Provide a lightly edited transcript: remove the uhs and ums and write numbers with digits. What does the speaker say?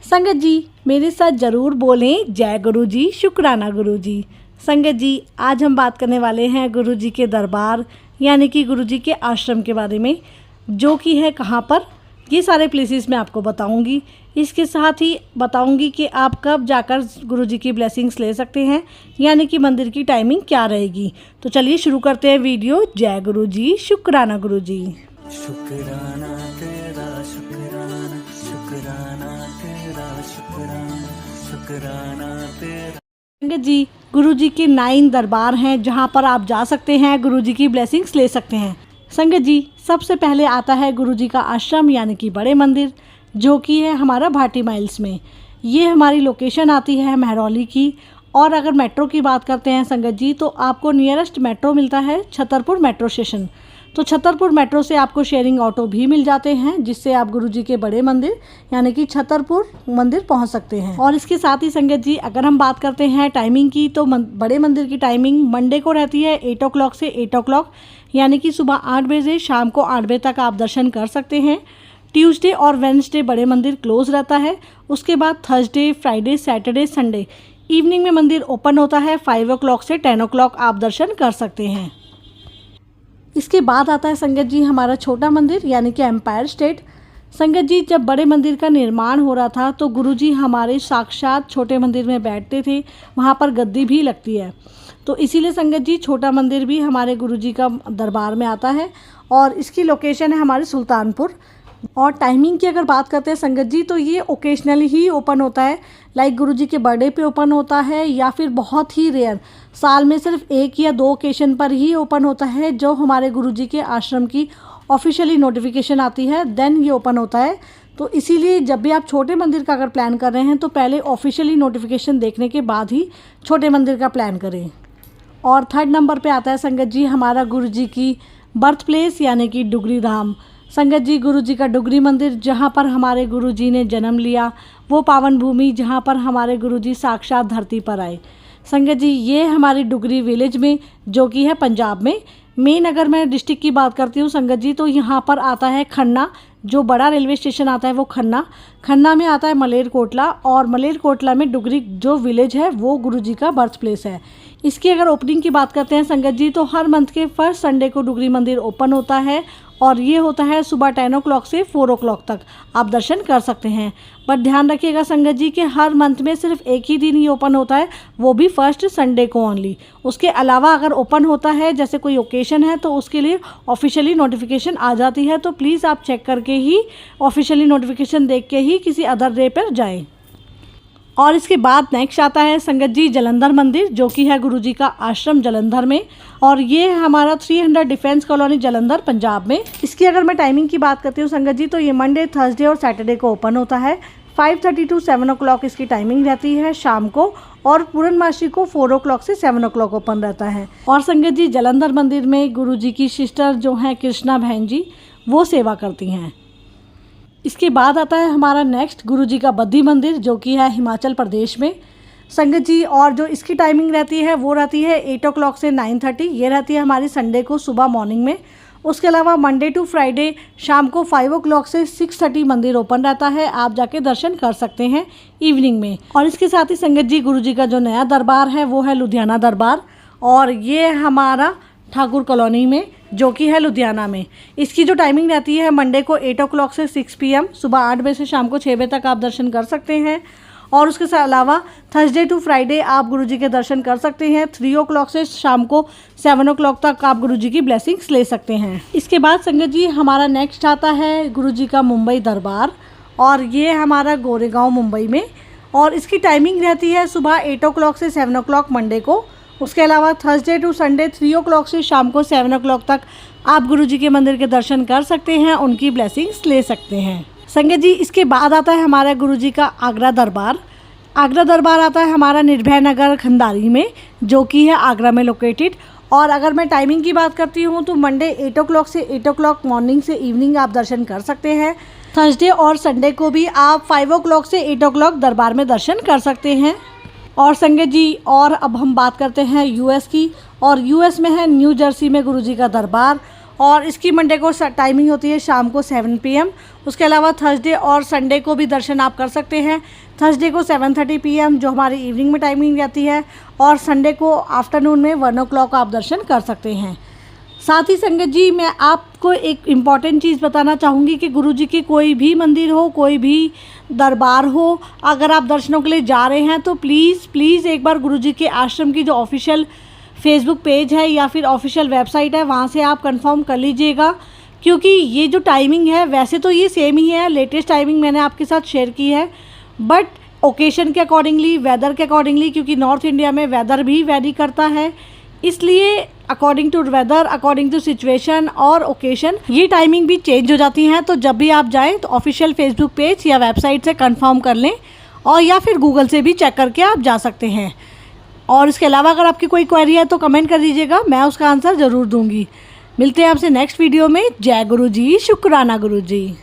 संगत जी मेरे साथ ज़रूर बोलें जय गुरु जी, शुक्राना गुरु जी। संगत जी आज हम बात करने वाले हैं गुरु जी के दरबार यानी कि गुरु जी के आश्रम के बारे में, जो कि है कहाँ पर, ये सारे प्लेसेस मैं आपको बताऊंगी। इसके साथ ही बताऊंगी कि आप कब जाकर गुरु जी की ब्लेसिंग्स ले सकते हैं, यानी कि मंदिर की टाइमिंग क्या रहेगी। तो चलिए शुरू करते हैं वीडियो। जय गुरु जी, शुक्राना गुरु जी। शुक्राना तेरा शुक्राना, शुक्राना तेरा शुक्राना, शुक्राना तेरा। संगत जी गुरु जी के 9 दरबार हैं जहां पर आप जा सकते हैं, गुरु जी की ब्लेसिंग्स ले सकते हैं। संगत जी सबसे पहले आता है गुरु जी का आश्रम यानी कि बड़े मंदिर, जो कि है हमारा भाटी माइल्स में। ये हमारी लोकेशन आती है महरौली की। और अगर मेट्रो की बात करते हैं संगत जी, तो आपको नियरेस्ट मेट्रो मिलता है छतरपुर मेट्रो स्टेशन। तो छतरपुर मेट्रो से आपको शेयरिंग ऑटो भी मिल जाते हैं, जिससे आप गुरु जी के बड़े मंदिर यानी कि छतरपुर मंदिर पहुंच सकते हैं। और इसके साथ ही संगत जी अगर हम बात करते हैं टाइमिंग की, तो बड़े मंदिर की टाइमिंग मंडे को रहती है 8 o'clock से 8 o'clock, यानी कि सुबह 8 बजे से शाम को 8 बजे तक आप दर्शन कर सकते हैं। ट्यूसडे और वेडनेसडे बड़े मंदिर क्लोज रहता है। उसके बाद Thursday, Friday, Saturday, Sunday evening में मंदिर ओपन होता है 5 o'clock से 10 o'clock आप दर्शन कर सकते हैं। इसके बाद आता है संगत जी हमारा छोटा मंदिर यानी कि एम्पायर स्टेट। संगत जी जब बड़े मंदिर का निर्माण हो रहा था तो गुरु जी हमारे साक्षात छोटे मंदिर में बैठते थे, वहाँ पर गद्दी भी लगती है। तो इसीलिए संगत जी छोटा मंदिर भी हमारे गुरु जी का दरबार में आता है। और इसकी लोकेशन है हमारे सुल्तानपुर। और टाइमिंग की अगर बात करते हैं संगत जी, तो ये ओकेजनली ही ओपन होता है, लाइक गुरु जी के बर्थडे पे ओपन होता है, या फिर बहुत ही रेयर साल में सिर्फ 1 या 2 ओकेशन पर ही ओपन होता है, जो हमारे गुरु जी के आश्रम की ऑफिशियली नोटिफिकेशन आती है, देन ये ओपन होता है। तो इसीलिए जब भी आप छोटे मंदिर का अगर प्लान कर रहे हैं तो पहले ऑफिशियली नोटिफिकेशन देखने के बाद ही छोटे मंदिर का प्लान करें। और 3rd नंबर पे आता है संगत जी हमारा गुरु जी की बर्थ प्लेस यानी कि डुगरी धाम। संगत जी गुरु जी का डुगरी मंदिर, जहाँ पर हमारे गुरु जी ने जन्म लिया, वो पावन भूमि जहाँ पर हमारे गुरु जी साक्षात धरती पर आए। संगत जी ये हमारी डुगरी विलेज में, जो कि है पंजाब में। मेन अगर मैं डिस्ट्रिक्ट की बात करती हूँ संगत जी, तो यहाँ पर आता है खन्ना, जो बड़ा रेलवे स्टेशन आता है वो खन्ना में आता है मलेरकोटला, और मलेरकोटला में डुगरी जो विलेज है वो गुरु जी का बर्थ प्लेस है। इसकी अगर ओपनिंग की बात करते हैं संगत जी, तो हर मंथ के फर्स्ट संडे को डुगरी मंदिर ओपन होता है, और ये होता है सुबह 10 o'clock से 4 o'clock तक आप दर्शन कर सकते हैं। बट ध्यान रखिएगा संगत जी कि हर मंथ में सिर्फ एक ही दिन ही ओपन होता है, वो भी फर्स्ट संडे को ओनली। उसके अलावा अगर ओपन होता है जैसे कोई ओकेशन है, तो उसके लिए ऑफिशियली नोटिफिकेशन आ जाती है। तो प्लीज़ आप चेक करके ही ऑफिशियली नोटिफिकेशन देख के ही किसी अदर डे पर जाएँ। और इसके बाद नेक्स्ट आता है संगत जी जलंधर मंदिर, जो कि है गुरु जी का आश्रम जलंधर में, और ये हमारा 300 डिफेंस कॉलोनी जलंधर पंजाब में। इसकी अगर मैं टाइमिंग की बात करती हूँ संगत जी, तो ये मंडे, थर्सडे और सैटरडे को ओपन होता है। 5:30 to 7 o'clock इसकी टाइमिंग रहती है शाम को, और पूर्णमासी को 4 o'clock से 7 o'clock ओपन रहता है। और संगत जी जलंधर मंदिर में गुरु जी की सिस्टर जो हैं कृष्णा बहन जी, वो सेवा करती हैं। इसके बाद आता है हमारा नेक्स्ट गुरु जी का बद्दी मंदिर, जो कि है हिमाचल प्रदेश में। संगत जी और जो इसकी टाइमिंग रहती है वो रहती है 8 o'clock से 9:30, ये रहती है हमारी संडे को सुबह मॉर्निंग में। उसके अलावा मंडे टू फ्राइडे शाम को 5 o'clock से 6:30 मंदिर ओपन रहता है, आप जाके दर्शन कर सकते हैं इवनिंग में। और इसके साथ ही संगत जी गुरु जी का जो नया दरबार है वो है लुधियाना दरबार, और ये हमारा ठाकुर कॉलोनी में, जो कि है लुधियाना में। इसकी जो टाइमिंग रहती है मंडे को 8 o'clock से 6 PM, सुबह 8 बजे से शाम को 6 बजे तक आप दर्शन कर सकते हैं। और उसके अलावा थर्सडे टू फ्राइडे आप गुरु जी के दर्शन कर सकते हैं। 3 o'clock से शाम को 7 o'clock तक आप गुरु जी की ब्लेसिंग्स ले सकते हैं। इसके बाद संगत जी हमारा नेक्स्ट आता है गुरु जी का मुंबई दरबार, और ये हमारा गोरेगांव मुंबई में, और इसकी टाइमिंग रहती है सुबह 8 o'clock से 7 o'clock मंडे को। उसके अलावा थर्सडे टू संडे 3 o'clock से शाम को 7 o'clock तक आप गुरु जी के मंदिर के दर्शन कर सकते हैं, उनकी ब्लेसिंग्स ले सकते हैं। संगत जी इसके बाद आता है हमारा गुरु जी का आगरा दरबार। आगरा दरबार आता है हमारा निर्भय नगर खंडारी में, जो कि है आगरा में लोकेटेड। और अगर मैं टाइमिंग की बात करती हूँ तो मंडे 8 o'clock से 8 o'clock मॉर्निंग से इवनिंग आप दर्शन कर सकते हैं। थर्सडे और संडे को भी आप 5 o'clock से 8 o'clock दरबार में दर्शन कर सकते हैं। और संगत जी और अब हम बात करते हैं यूएस की, और यूएस में है न्यू जर्सी में गुरु जी का दरबार, और इसकी मंडे को टाइमिंग होती है शाम को 7 PM। उसके अलावा थर्सडे और संडे को भी दर्शन आप कर सकते हैं। थर्सडे को 7:30 PM जो हमारी इवनिंग में टाइमिंग रहती है, और संडे को आफ्टरनून में 1 o'clock आप दर्शन कर सकते हैं। साथ ही संगत जी, मैं आपको एक इम्पॉर्टेंट चीज़ बताना चाहूँगी कि गुरुजी की कोई भी मंदिर हो, कोई भी दरबार हो, अगर आप दर्शनों के लिए जा रहे हैं तो प्लीज़ एक बार गुरुजी के आश्रम की जो ऑफिशियल फेसबुक पेज है या फिर ऑफिशियल वेबसाइट है, वहाँ से आप कंफर्म कर लीजिएगा। क्योंकि ये जो टाइमिंग है वैसे तो ये सेम ही है, लेटेस्ट टाइमिंग मैंने आपके साथ शेयर की है, बट ओकेशन के अकॉर्डिंगली, वेदर के अकॉर्डिंगली, क्योंकि नॉर्थ इंडिया में वेदर भी वेरी करता है, इसलिए according to weather, according to situation और ओकेशन ये टाइमिंग भी चेंज हो जाती हैं। तो जब भी आप जाएं तो ऑफिशियल फेसबुक पेज या वेबसाइट से कंफर्म कर लें, और या फिर गूगल से भी चेक करके आप जा सकते हैं। और इसके अलावा अगर आपकी कोई क्वेरी है तो कमेंट कर दीजिएगा, मैं उसका आंसर ज़रूर दूंगी। मिलते हैं आपसे नेक्स्ट वीडियो में। जय गुरु जी, शुक्राना गुरु जी।